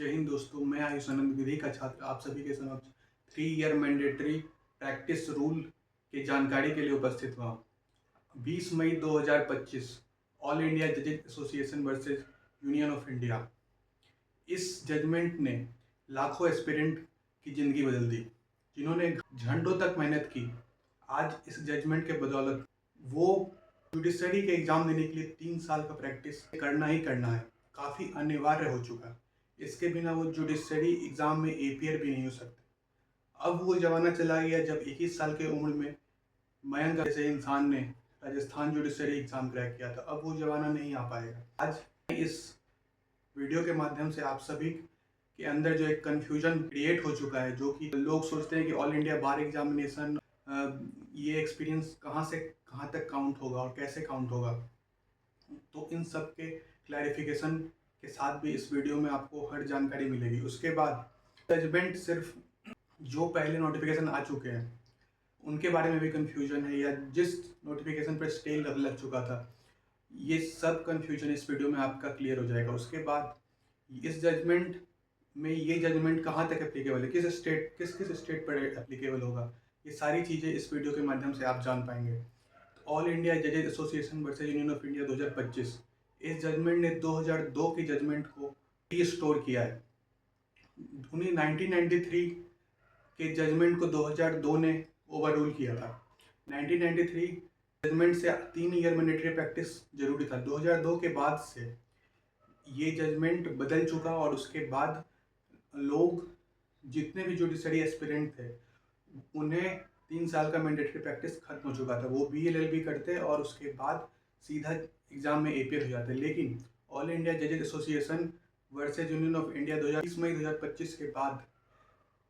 जय हिंद दोस्तों, मैं आयुष आनंद विधि का छात्र आप सभी के समक्ष 3 ईयर मैंडेटरी प्रैक्टिस रूल की जानकारी के लिए उपस्थित हुआ। 20 मई 2025 ऑल इंडिया जजेस association versus union of India. इस जजमेंट ने लाखों एस्पिरेंट की ज़िंदगी बदल दी, जिन्होंने घंटों तक मेहनत की। आज इस जजमेंट के बदौलत वो जुडिशरी के एग्ज़ाम देने के लिए 3 साल का प्रैक्टिस करना ही करना है, काफ़ी अनिवार्य हो चुका है। इसके बिना वो जुडिशरी एग्ज़ाम में एपियर भी नहीं हो सकते। अब वो ज़माना चला गया जब 21 साल की उम्र में मयंक जैसे इंसान ने राजस्थान जुडिशरी एग्ज़ाम क्रैक किया था। अब वो ज़माना नहीं आ पाएगा। आज इस वीडियो के माध्यम से आप सभी के अंदर जो एक कन्फ्यूजन क्रिएट हो चुका है, जो कि लोग सोचते हैं कि ऑल इंडिया बार एग्जामिनेशन ये एक्सपीरियंस कहाँ से कहाँ तक काउंट होगा और कैसे काउंट होगा। तो इन सब के क्लैरिफिकेशन के साथ भी इस वीडियो में आपको हर जानकारी मिलेगी। उसके बाद जजमेंट सिर्फ जो पहले नोटिफिकेशन आ चुके हैं उनके बारे में भी कन्फ्यूजन है, या जिस नोटिफिकेशन पर स्टे लग चुका था, ये सब कन्फ्यूजन इस वीडियो में आपका क्लियर हो जाएगा। उसके बाद इस जजमेंट में ये जजमेंट कहाँ तक एप्लीकेबल है, किस किस स्टेट पर एप्लीकेबल होगा, ये सारी चीज़ें इस वीडियो के माध्यम से आप जान पाएंगे। ऑल इंडिया जजेस association versus union of India 2025, इस जजमेंट ने 2002 की जजमेंट को रीस्टोर किया है। उन्हें 1993 के जजमेंट को 2002 ने ओवर रूल किया था। 1993 जजमेंट से 3 ईयर मैंडेटरी प्रैक्टिस जरूरी था। 2002 के बाद से ये जजमेंट बदल चुका और उसके बाद लोग जितने भी जुडिशरी एस्पिरेंट थे उन्हें 3 साल का मैंडेटरी प्रैक्टिस खत्म हो चुका था। वो BLLB करते और उसके बाद सीधा एग्जाम में एपियर हो जाते। लेकिन ऑल इंडिया जजेस association versus union of India 20 मई 2025 के बाद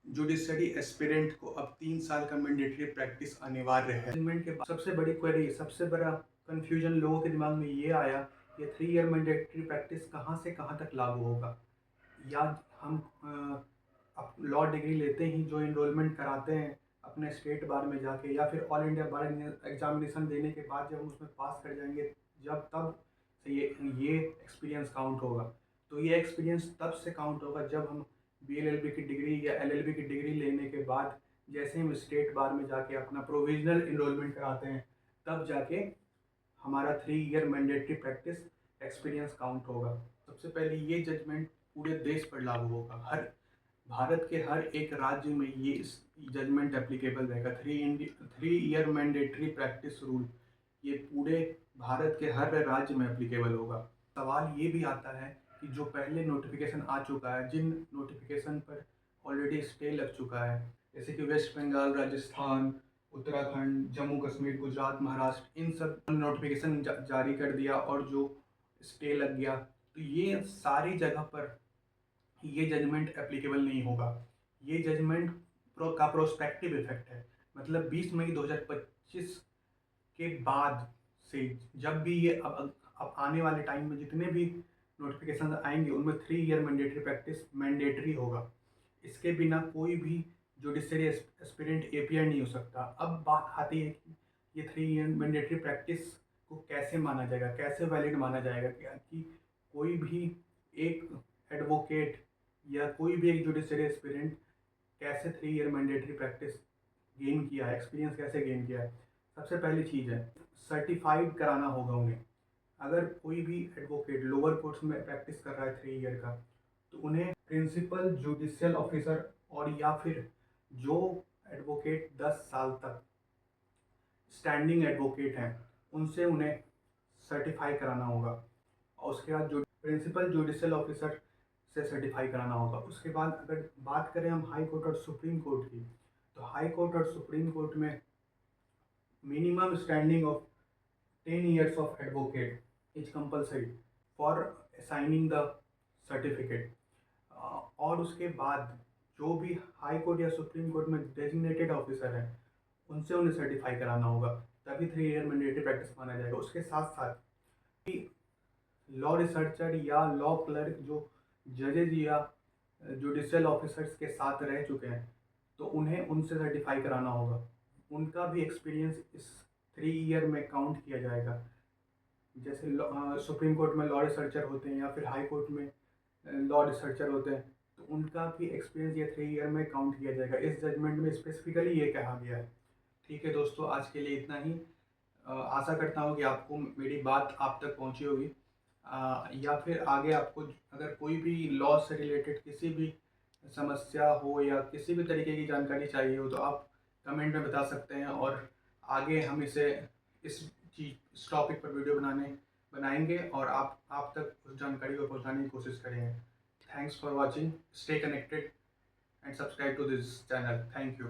जुडिशरी एस्पिरेंट को अब 3 साल का मैंडेटरी प्रैक्टिस अनिवार्य है। जजमेंट के बाद सबसे बड़ी क्वेरी, सबसे बड़ा कंफ्यूजन लोगों के दिमाग में ये आया कि 3 ईयर मैंडेटरी प्रैक्टिस कहाँ से कहाँ तक लागू होगा। या हम लॉ डिग्री लेते ही जो इनरोलमेंट कराते हैं अपने स्टेट बार में जाके, या फिर ऑल इंडिया बार एग्जामिनेशन देने के बाद जब हम उसमें पास कर जाएंगे, जब तब से ये एक्सपीरियंस काउंट होगा। तो ये एक्सपीरियंस तब से काउंट होगा जब हम BLLB की डिग्री या LLB की डिग्री लेने के बाद जैसे हम स्टेट बार में जाके अपना प्रोविजनल इनरोलमेंट कराते हैं, तब जाके हमारा 3 year mandatory practice experience count होगा। सबसे पहले ये जजमेंट पूरे देश पर लागू होगा। भारत के हर एक राज्य में ये जजमेंट एप्लीकेबल रहेगा। 3 ईयर मैंडेटरी प्रैक्टिस रूल ये पूरे भारत के हर राज्य में एप्लीकेबल होगा। सवाल ये भी आता है कि जो पहले नोटिफिकेशन आ चुका है, जिन नोटिफिकेशन पर ऑलरेडी स्टे लग चुका है, जैसे कि वेस्ट बंगाल, राजस्थान, उत्तराखंड, जम्मू कश्मीर, गुजरात, महाराष्ट्र, इन सब नोटिफिकेशन जारी कर दिया और जो स्टे लग गया, तो ये सारी जगह पर ये जजमेंट एप्लीकेबल नहीं होगा। ये जजमेंट का प्रोस्पेक्टिव इफेक्ट है, मतलब 20 मई 2025 के बाद से जब भी ये अब आने वाले टाइम में जितने भी नोटिफिकेशन आएंगे उनमें 3 ईयर मैंडेटरी प्रैक्टिस मैंडेटरी होगा। इसके बिना कोई भी जुडिशरी एस्पिरेंट एपियर नहीं हो सकता। अब बात आती है कि ये 3 ईयर मैंडेटरी प्रैक्टिस को कैसे माना जाएगा, कैसे वैलिड माना जाएगा, कि कोई भी एक एडवोकेट या कोई भी एक जुडिशरी एस्पिरेंट कैसे 3 ईयर मैंडेटरी प्रैक्टिस गेन किया है, एक्सपीरियंस कैसे गेन किया है। सबसे पहली चीज़ है, सर्टिफाइड कराना होगा उन्हें। अगर कोई भी एडवोकेट लोअर कोर्ट्स में प्रैक्टिस कर रहा है 3 ईयर का, तो उन्हें प्रिंसिपल जुडिशियल ऑफिसर और या फिर जो एडवोकेट 10 साल तक स्टैंडिंग एडवोकेट हैं उनसे उन्हें सर्टिफाई कराना होगा। और उसके बाद जो प्रिंसिपल जुडिशियल ऑफिसर से सर्टिफाई कराना होगा। उसके बाद अगर बात करें हम हाई कोर्ट और सुप्रीम कोर्ट की, तो हाई कोर्ट और सुप्रीम कोर्ट में minimum standing of 10 years of advocate is compulsory for assigning the certificate। और उसके बाद जो भी हाई कोर्ट या सुप्रीम कोर्ट में डेजिग्नेटेड ऑफिसर हैं उनसे उन्हें सर्टिफाई कराना होगा, तभी 3 ईयर मैंडेटरी प्रैक्टिस माना जाएगा। उसके साथ साथ लॉ रिसर्चर या लॉ क्लर्क जो जजेज या जुडिशियल ऑफिसर्स के साथ रह चुके हैं, तो उन्हें उनसे सर्टिफाई कराना होगा। उनका भी एक्सपीरियंस इस 3 ईयर में काउंट किया जाएगा। जैसे सुप्रीम कोर्ट में लॉ रिसर्चर होते हैं या फिर हाई कोर्ट में लॉ रिसर्चर होते हैं, उनका भी एक्सपीरियंस ये 3 ईयर में काउंट किया जाएगा। इस जजमेंट में स्पेसिफिकली ये कहा गया है। ठीक है दोस्तों, आज के लिए इतना ही। आशा करता हूँ कि आपको मेरी बात आप तक पहुँची होगी। या फिर आगे आपको अगर कोई भी लॉ से रिलेटेड किसी भी समस्या हो या किसी भी तरीके की जानकारी चाहिए हो तो आप कमेंट में बता सकते हैं, और आगे हम इस टॉपिक पर वीडियो बनाएंगे और आप तक उस जानकारी को पहुंचाने की कोशिश करेंगे। Thanks for watching, stay connected and subscribe to this channel. Thank you.